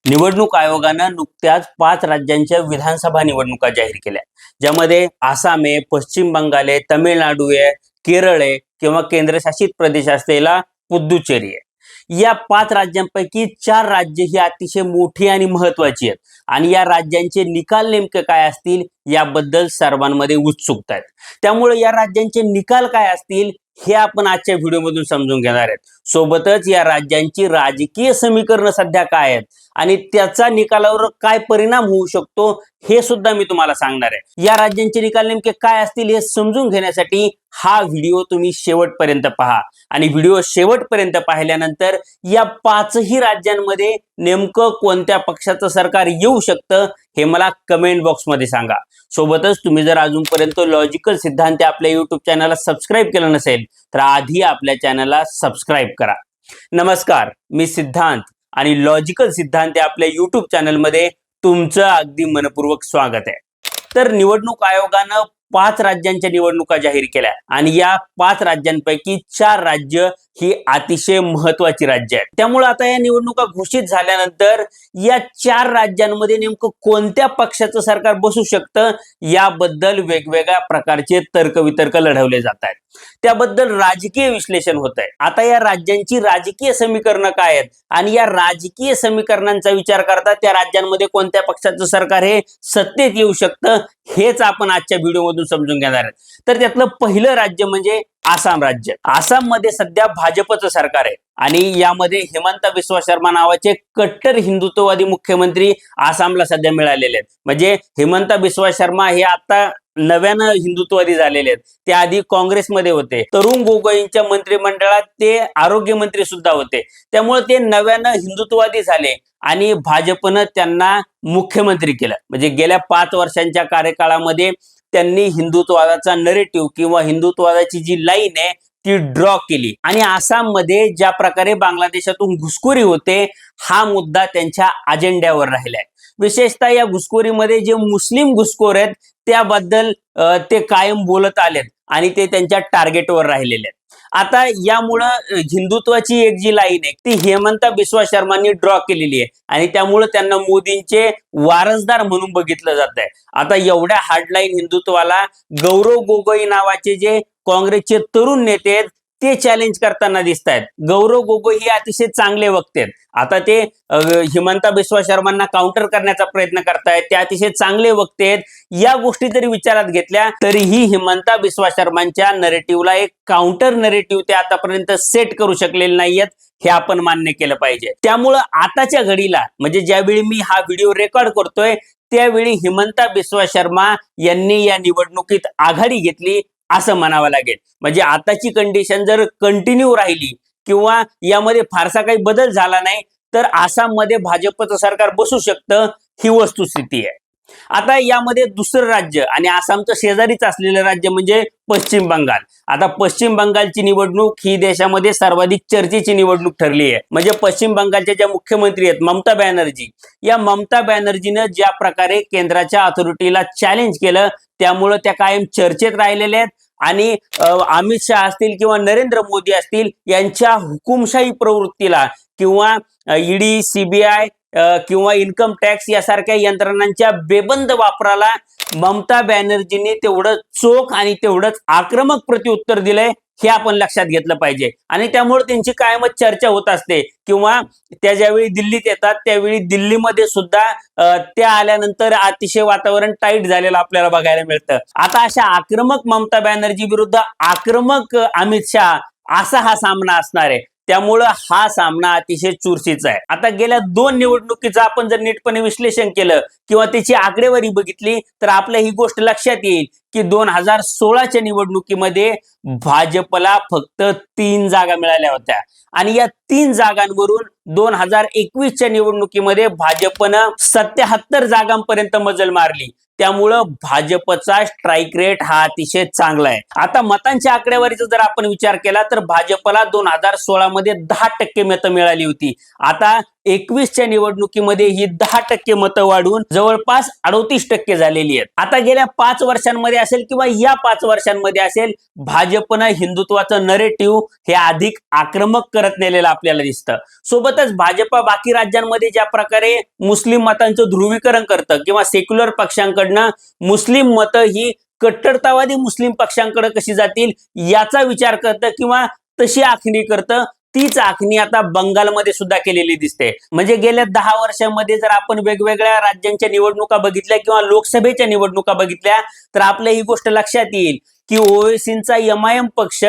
निवडणूक आयोगानं नुकत्याच 5 राज्यांच्या विधानसभा निवडणुका जाहीर केल्या, ज्यामध्ये आसाम आहे, पश्चिम बंगाल आहे, तमिळनाडू आहे, केरळ आहे किंवा केंद्रशासित प्रदेश असलेला पुद्दुचेरी आहे. या 5 राज्यांपैकी 4 राज्य ही अतिशय मोठी आणि महत्त्वाची आहेत आणि या राज्यांचे निकाल नेमके काय असतील याबद्दल सर्वांमध्ये उत्सुकता आहे. त्यामुळे या राज्यांचे निकाल काय असतील हे आपण आजच्या व्हिडिओमधून समजून घेणार आहेत. सोबतच या राज्यांची राजकीय समीकरणं सध्या काय आहेत आणि त्याचा निकालावर काय परिणाम होऊ शकतो हे सुद्धा मी तुम्हाला सांगणार आहे. या राज्यांचे निकाल नेमके काय असतील हे समजून घेण्यासाठी हा व्हिडिओ तुम्ही शेवटपर्यंत पहा आणि व्हिडिओ शेवटपर्यंत पाहिल्यानंतर या 5ही राज्यांमध्ये नेमकं कोणत्या पक्षाचं सरकार येऊ शकतं हे मला कमेंट बॉक्समध्ये सांगा. सोबतच तुम्ही जर अजूनपर्यंत लॉजिकल सिद्धांत आपल्या युट्यूब चॅनलला सबस्क्राईब केलं नसेल तर आधी आपल्या चॅनलला सबस्क्राईब करा. नमस्कार, मी सिद्धांत आणि लॉजिकल सिद्धांत आपल्या युट्यूब चॅनलमध्ये तुमचं अगदी मनपूर्वक स्वागत आहे. तर निवडणूक आयोगानं 5 राज्यांच्या निवडणुका जाहीर केल्या आणि या 5 राज्यांपैकी 4 राज्य ही अतिशय महत्त्वाची राज्य आहेत. त्यामुळे आता या निवडणुका घोषित झाल्यानंतर या 4 राज्यांमध्ये नेमकं कोणत्या पक्षाचं सरकार बसू शकतं याबद्दल वेगवेगळ्या प्रकारचे तर्कवितर्क लढवले जात आहेत. त्याबद्दल राजकीय विश्लेषण होत आहे. आता या राज्यांची राजकीय समीकरणं काय आहेत आणि या राजकीय समीकरणांचा विचार करता त्या राज्यांमध्ये कोणत्या पक्षाचं सरकार हे सत्तेत येऊ शकतं हेच आपण आजच्या व्हिडिओमधून समजून घेणार आहोत. तर त्यातलं पहिलं राज्य म्हणजे आसाम राज्य. आसाममध्ये सध्या भाजपचं सरकार आहे आणि यामध्ये हिमंता बिस्वा शर्मा नावाचे कट्टर हिंदुत्ववादी मुख्यमंत्री आसामला सध्या मिळालेले आहेत. म्हणजे हिमंता बिस्वा शर्मा हे आता नव्यानं हिंदुत्ववादी झालेले आहेत. ते आधी काँग्रेसमध्ये होते. तरुण गोगोईंच्या मंत्रिमंडळात ते आरोग्य मंत्री सुद्धा होते. त्यामुळे ते नव्यानं हिंदुत्ववादी झाले आणि भाजपनं त्यांना मुख्यमंत्री केलं. म्हणजे गेल्या 5 वर्षांच्या कार्यकाळामध्ये त्यांनी हिंदुत्ववादाचा नरेटिव्ह किंवा हिंदुत्ववादाची जी लाईन आहे ती ड्रॉ केली आणि आसाममध्ये ज्या प्रकारे बांगलादेशातून घुसखोरी होते हा मुद्दा त्यांच्या अजेंड्यावर राहिलाय. विशेषतः या घुसखोरीमध्ये जे मुस्लिम घुसखोर आहेत त्याबद्दल ते कायम बोलत आलेत आणि ते त्यांच्या टार्गेटवर राहिलेले आहेत. आता यामुळं हिंदुत्वाची एक जी लाईन आहे ती हेमंता बिस्वा शर्मांनी ड्रॉ केलेली आहे आणि त्यामुळे त्यांना मोदींचे वारसदार म्हणून बघितलं जात आहे. आता एवढ्या हार्डलाईन हिंदुत्वाला गौरव गोगोई नावाचे जे काँग्रेसचे तरुण नेते आहेत ते चॅलेंज करताना दिसत आहेत. गौरव गोगोई हे अतिशय चांगले वक्ते आहेत. आता ते हिमंता बिस्वा शर्मांना काउंटर करण्याचा प्रयत्न करतायत. ते अतिशय चांगले वक्ते आहेत. या गोष्टी जरी विचारात घेतल्या तरीही हिमंता बिस्वा शर्मांच्या नरेटिव्हला एक काउंटर नरेटिव्ह ते आतापर्यंत सेट करू शकलेले नाहीयेत हे आपण मान्य केलं पाहिजे. त्यामुळं आताच्या घडीला म्हणजे ज्यावेळी मी हा व्हिडिओ रेकॉर्ड करतोय त्यावेळी हिमंता बिस्वा शर्मा यांनी या निवडणुकीत आघाडी घेतली असं म्हणावं लागेल. म्हणजे आताची कंडिशन जर कंटिन्यू राहिली किंवा यामध्ये फारसा काही बदल झाला नाही तर आसाममध्ये भाजपचं सरकार बसू शकतं ही वस्तुस्थिती आहे. आता यामध्ये दुसरं राज्य आणि आसामचं शेजारीच असलेलं राज्य म्हणजे पश्चिम बंगाल. आता पश्चिम बंगालची निवडणूक ही देशामध्ये सर्वाधिक चर्चेची निवडणूक ठरली आहे. म्हणजे पश्चिम बंगालच्या ज्या मुख्यमंत्री आहेत ममता बॅनर्जी, या ममता बॅनर्जीनं ज्या प्रकारे केंद्राच्या अथॉरिटीला चॅलेंज केलं त्यामुळे त्या कायम चर्चेत राहिलेल्या आहेत आणि अमित शहा असतील किंवा नरेंद्र मोदी असतील यांच्या हुकुमशाही प्रवृत्तीला किंवा ईडी, सीबीआय किंवा इन्कम टॅक्स यासारख्या यंत्रणांच्या बेबंद वापराला ममता बॅनर्जींनी तेवढं चोख आणि तेवढंच आक्रमक प्रत्युत्तर दिलंय हे आपण लक्षात घेतलं पाहिजे. आणि त्यामुळे त्यांची कायमच चर्चा होत असते किंवा त्या ज्यावेळी दिल्लीत येतात त्यावेळी दिल्लीमध्ये सुद्धा त्या आल्यानंतर अतिशय वातावरण टाईट झालेलं आपल्याला बघायला मिळतं. आता अशा आक्रमक ममता बॅनर्जी विरुद्ध आक्रमक अमित शहा असा हा सामना असणार आहे. त्यामुळं हा सामना अतिशय चुरशीचा आहे. आता गेल्या 2 निवडणुकीचं आपण जर नीटपणे विश्लेषण केलं किंवा त्याची आकडेवारी बघितली तर आपल्याला ही गोष्ट लक्षात येईल की 2016च्या निवडणुकीमध्ये भाजपला फक्त 3 जागा मिळाल्या होत्या आणि या 3 जागांवरून 2021च्या निवडणुकीमध्ये भाजपनं 77 जागांपर्यंत मजल मारली. त्यामुळं भाजपचा स्ट्राईक रेट हा अतिशय चांगला आहे. आता मतांच्या आकडेवारीचा जर आपण विचार केला तर भाजपला 2016 मध्ये 10% मतं मिळाली होती. आता 2021च्या निवडणुकीमध्ये ही 10% मतं वाढून जवळपास 38% झालेली आहेत. आता गेल्या 5 वर्षांमध्ये असेल किंवा या 5 वर्षांमध्ये असेल, भाजपनं हिंदुत्वाचं नरेटिव्ह हे अधिक आक्रमक करत नेलेलं आपल्याला दिसतं. सोबतच भाजप बाकी राज्यांमध्ये ज्या प्रकारे मुस्लिम मतांचं ध्रुवीकरण करतं किंवा सेक्युलर पक्षांकडनं मुस्लिम मतं ही कट्टरतावादी मुस्लिम पक्षांकडे कशी जातील याचा विचार करतं किंवा तशी आखणी करतं, तीच आखणी आता बंगालमध्ये सुद्धा केलेली दिसते. म्हणजे गेल्या 10 वर्षांमध्ये जर आपण वेगवेगळ्या राज्यांच्या निवडणुका बघितल्या किंवा लोकसभेच्या निवडणुका बघितल्या तर आपल्या ही गोष्ट लक्षात येईल की ओवेसींचा MIM पक्ष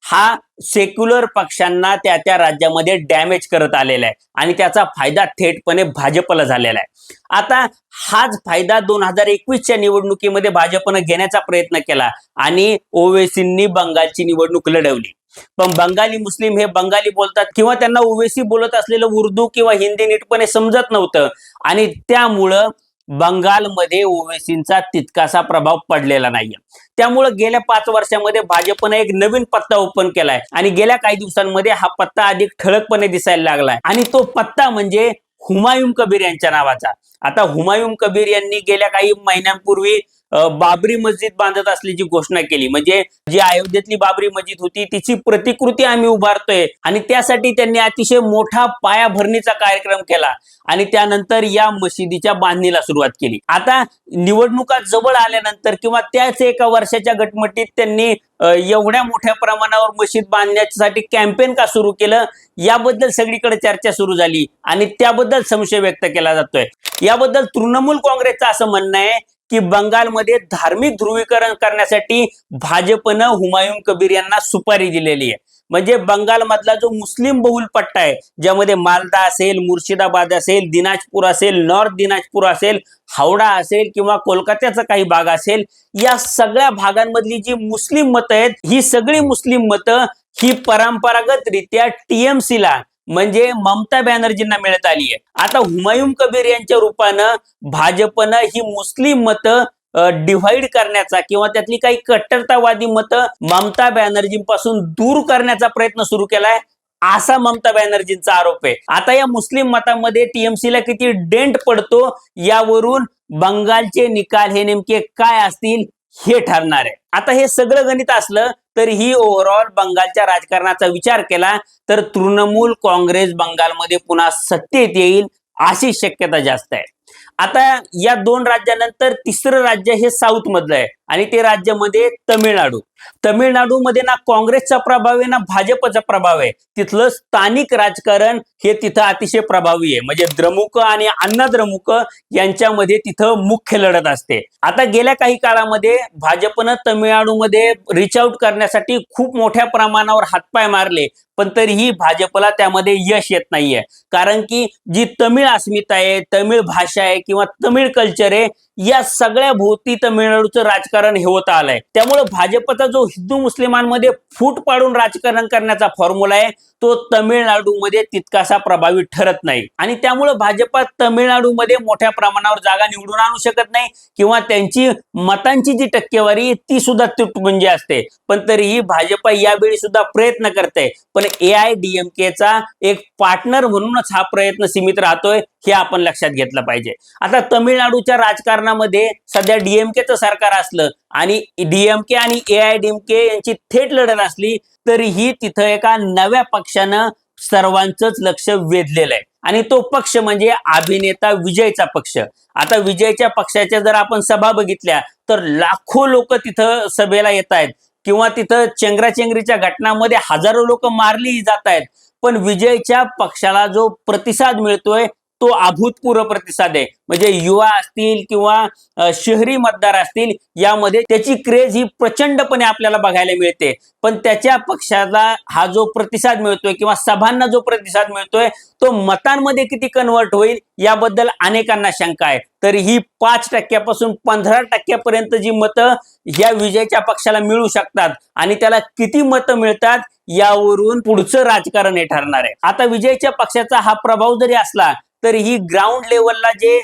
हा सेक्युलर पक्षांना त्या त्या राज्यामध्ये डॅमेज करत आलेला आहे आणि त्याचा फायदा थेटपणे भाजपला झालेला आहे. आता हाच फायदा 2021च्या निवडणुकीमध्ये भाजपनं घेण्याचा प्रयत्न केला आणि ओवेसींनी बंगालची निवडणूक लढवली. पण बंगाली मुस्लिम हे बंगाली बोलतात किंवा त्यांना ओवेसी बोलत असलेलं उर्दू किंवा हिंदी नीटपणे समजत नव्हतं आणि त्यामुळं बंगालमध्ये ओवेसींचा तितकासा प्रभाव पडलेला नाहीये. त्यामुळे गेल्या 5 वर्षांमध्ये भाजपनं एक नवीन पत्ता ओपन केलाय आणि गेल्या काही दिवसांमध्ये हा पत्ता अधिक ठळकपणे दिसायला लागलाय आणि तो पत्ता म्हणजे हुमायून कबीर यांच्या नावाचा. आता हुमायून कबीर यांनी गेल्या काही महिन्यांपूर्वी बाबरी मस्जिद बांधत असल्याची घोषणा केली. म्हणजे जी अयोध्येतली बाबरी मस्जिद होती तिची प्रतिकृती आम्ही उभारतोय आणि त्यासाठी त्यांनी अतिशय मोठा पायाभरणीचा कार्यक्रम केला आणि त्यानंतर या मशिदीच्या बांधणीला सुरुवात केली. आता निवडणुका जवळ आल्यानंतर किंवा त्याच एका वर्षाच्या गटमटीत त्यांनी एवढ्या मोठ्या प्रमाणावर मशीद बांधण्यासाठी कॅम्पेन का सुरू केलं याबद्दल सगळीकडे चर्चा सुरू झाली आणि त्याबद्दल संशय व्यक्त केला जातोय. याबद्दल तृणमूल काँग्रेसचं असं म्हणणं आहे की बंगालमध्ये धार्मिक ध्रुवीकरण करण्यासाठी भाजपनं हुमायून कबीर यांना सुपारी दिलेली आहे. म्हणजे बंगालमधला जो मुस्लिम बहुल पट्टा आहे ज्यामध्ये मालदा असेल, मुर्शिदाबाद असेल, दिनाजपूर असेल, नॉर्थ दिनाजपूर असेल, हावडा असेल किंवा कोलकात्याचा काही भाग असेल, या सगळ्या भागांमधली जी मुस्लिम मतं आहेत ही सगळी मुस्लिम मतं ही परंपरागतरित्या TMC ला म्हणजे ममता बॅनर्जींना मिळत आली आहे. आता हुमायून कबीर यांच्या रूपानं भाजपनं ही मुस्लिम मतं डिव्हाइड करण्याचा किंवा त्यातली काही कट्टरतावादी मतं ममता बॅनर्जींपासून दूर करण्याचा प्रयत्न सुरू केलाय असा ममता बॅनर्जींचा आरोप आहे. आता या मुस्लिम मतांमध्ये TMC ला किती डेंट पडतो यावरून बंगालचे निकाल हे नेमके काय असतील हे ठरणार आहे. आता हे सगळं गणित असलं तर ही ओव्हरऑल बंगालच्या राजकारणाचा विचार केला तर तृणमूल काँग्रेस बंगालमध्ये पुन्हा सत्तेत येईल अशी शक्यता जास्त आहे. आता या 2 राज्यानंतर तिसरं राज्य हे साऊथ मधलं आहे आणि ते राज्यामध्ये तमिळनाडू. तमिळनाडूमध्ये ना काँग्रेसचा प्रभाव आहे ना भाजपचा प्रभाव आहे. तिथलं स्थानिक राजकारण हे तिथं अतिशय प्रभावी आहे. म्हणजे द्रमुक आणि अण्णा द्रमुक यांच्यामध्ये तिथं मुख्य लढत असते. आता गेल्या काही काळामध्ये भाजपनं तमिळनाडूमध्ये रिच आउट करण्यासाठी खूप मोठ्या प्रमाणावर हातपाय मारले पण तरीही भाजपला त्यामध्ये यश येत नाहीये. कारण की जी तमिळ अस्मिता आहे, तमिळ भाषा आहे किंवा तमिळ कल्चर आहे या सगळ्या भोवती तमिळनाडूचं राजकारण हे होत आलंय. त्यामुळे भाजपचा जो हिंदू मुस्लिमांमध्ये फूट पाडून राजकारण करण्याचा फॉर्म्युला आहे तो तमिळनाडूमध्ये तितकासा प्रभावी ठरत नाही आणि त्यामुळे भाजप तमिळनाडूमध्ये मोठ्या प्रमाणावर जागा निवडून आणू शकत नाही किंवा त्यांची मतांची जी टक्केवारी ती सुद्धा तुटपुंजी असते. पण तरीही भाजप यावेळी सुद्धा प्रयत्न करते. पण AIADMKचा एक पार्टनर म्हणूनच हा प्रयत्न सीमित राहतोय हे आपण लक्षात घेतलं पाहिजे. आता तमिळनाडूच्या राजकारणामध्ये सध्या DMKचं सरकार असलं आणि DMK आणि AIADMK यांची थेट लढत असली तरीही तिथं एका नव्या पक्षानं सर्वांचंच लक्ष वेधलेलं आहे आणि तो पक्ष म्हणजे अभिनेता विजयचा पक्ष. आता विजयच्या पक्षाच्या जर आपण सभा बघितल्या तर लाखो लोक तिथं सभेला येत आहेत किंवा तिथं चेंगराचेंगरीच्या घटनांमध्ये हजारो लोक मारली जात आहेत. पण विजयच्या पक्षाला जो प्रतिसाद मिळतोय तो अभूतपूर्व प्रतिसाद आहे. म्हणजे युवा असतील किंवा शहरी मतदार असतील यामध्ये त्याची क्रेज ही प्रचंडपणे आपल्याला बघायला मिळते. पण त्याच्या पक्षाला हा जो प्रतिसाद मिळतोय किंवा सभांना जो प्रतिसाद मिळतोय तो मतांमध्ये किती कन्वर्ट होईल याबद्दल अनेकांना शंका आहे. तर ही 5% पासून 15% जी मतं या विजयच्या पक्षाला मिळू शकतात आणि त्याला किती मतं मिळतात यावरून पुढचं राजकारण हे ठरणार आहे. आता विजयच्या पक्षाचा हा प्रभाव जरी असला तरी ही ग्राउंड लेवलला जे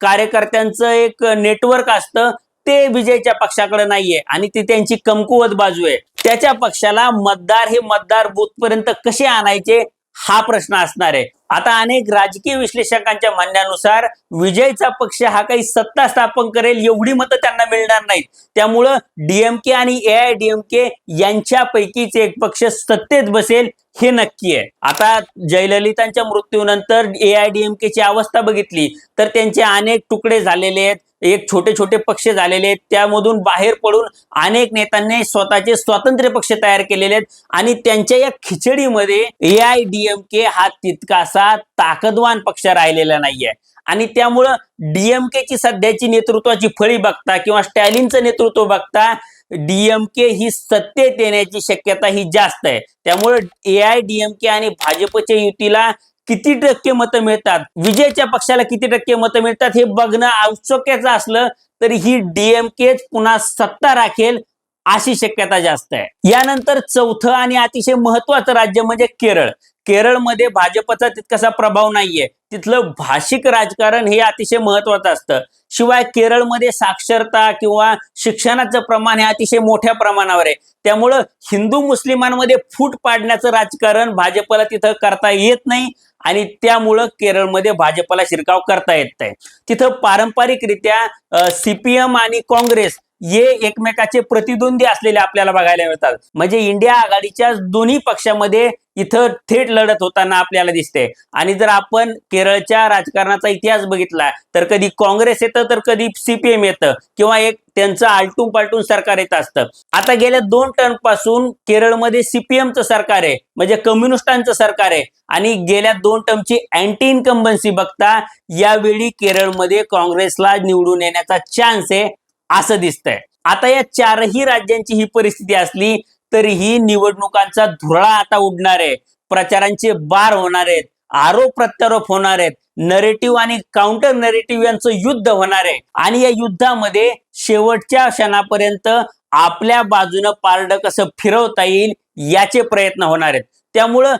कार्यकर्त्यांचं एक नेटवर्क असतं ते विजयच्या पक्षाकडे नाहीये आणि ती त्यांची कमकुवत बाजू आहे. त्याच्या पक्षाला मतदार हे मतदार बूथ पर्यंत कसे आणायचे हा प्रश्न असणार आहे. आता अनेक राजकीय विश्लेषकांच्या म्हणण्यानुसार विजयचा पक्ष हा काही सत्ता स्थापन करेल एवढी मतं त्यांना मिळणार नाहीत. त्यामुळं डीएमके आणि एआयडीएमके यांच्यापैकीच एक पक्ष सत्तेत बसेल हे नक्की आहे. आता जयललितांच्या मृत्यूनंतर एआयडीएमकेची अवस्था बघितली तर त्यांचे अनेक तुकडे झालेले आहेत, एक छोटे छोटे पक्ष झालेले आहेत. त्यामधून बाहेर पडून अनेक नेत्यांनी स्वतःचे स्वतंत्र पक्ष तयार केलेले आहेत आणि त्यांच्या या खिचडीमध्ये एआयडीएमके हा तितकासा ताकदवान पक्ष राहिलेला नाहीये. आणि त्यामुळं डीएमकेची सध्याची नेतृत्वाची फळी बघता किंवा स्टॅलिनचं नेतृत्व बघता डीएमके ही सत्तेत येण्याची शक्यता ही जास्त आहे. त्यामुळे एआयडीएमके आणि भाजपच्या युतीला किती टक्के मतं मिळतात, विजयच्या पक्षाला किती टक्के मतं मिळतात हे बघणं औत्सुक्याचं असलं तरी ही डीएमके पुन्हा सत्ता राखेल अशी शक्यता जास्त आहे. यानंतर चौथं आणि अतिशय महत्वाचं राज्य म्हणजे केरळ. केरळमध्ये भाजपचा तितकासा प्रभाव नाहीये. तिथलं भाषिक राजकारण हे अतिशय महत्वाचं असतं. शिवाय केरळमध्ये साक्षरता किंवा शिक्षणाचं प्रमाण हे अतिशय मोठ्या प्रमाणावर आहे. त्यामुळं हिंदू मुस्लिमांमध्ये फूट पाडण्याचं राजकारण भाजपला तिथं करता येत नाही आणि त्यामुळं केरळमध्ये भाजपला शिरकाव करता येत नाही. तिथं पारंपरिकरित्या सीपीएम आणि काँग्रेस हे एकमेकाचे प्रतिद्वंदी असलेले आपल्याला बघायला मिळतात. म्हणजे इंडिया आघाडीच्या दोन्ही पक्षामध्ये इथं थेट लढत होताना आपल्याला दिसते. आणि जर आपण केरळच्या राजकारणाचा इतिहास बघितला तर कधी काँग्रेस येतं तर कधी सीपीएम येतं किंवा एक त्यांचं आलटून पालटून सरकार येत असतं. आता गेल्या 2 टर्म पासून केरळमध्ये सीपीएमचं सरकार आहे, म्हणजे कम्युनिस्टांचं सरकार आहे. आणि गेल्या 2 टर्मची अँटी इन्कम्बन्सी बघता यावेळी केरळमध्ये काँग्रेसला निवडून येण्याचा चान्स आहे असं दिसतंय. आता या 4ही राज्यांची ही परिस्थिती असली तरीही निवडणुकांचा धुरळा आता उडणार आहे. प्रचारांचे बार होणार आहेत, आरोप प्रत्यारोप होणार आहेत, नरेटिव्ह आणि काउंटर नरेटिव्ह यांचं युद्ध होणार आहे. आणि या युद्धामध्ये शेवटच्या क्षणापर्यंत आपल्या बाजूनं पारडं कसं फिरवता येईल याचे प्रयत्न होणार आहेत. त्यामुळं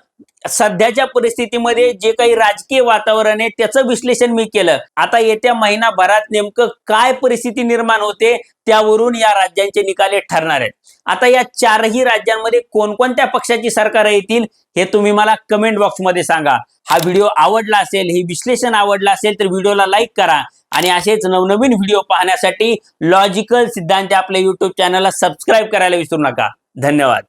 सध्याच्या परिस्थितीमध्ये जे काही राजकीय वातावरण आहे त्याचं विश्लेषण मी केलं. आता येत्या महिनाभरात नेमकं काय परिस्थिती निर्माण होते त्यावरून या राज्यांचे निकाल ठरणार आहेत. आता या 4ही राज्यांमध्ये कोणकोणत्या पक्षाची सरकार येतील हे तुम्ही मला कमेंट बॉक्समध्ये सांगा. हा व्हिडिओ आवडला असेल, हे विश्लेषण आवडलं असेल तर व्हिडिओला लाईक करा आणि असेच नवनवीन व्हिडिओ पाहण्यासाठी लॉजिकल सिद्धांत आपल्या युट्यूब चॅनलला सबस्क्राईब करायला विसरू नका. धन्यवाद.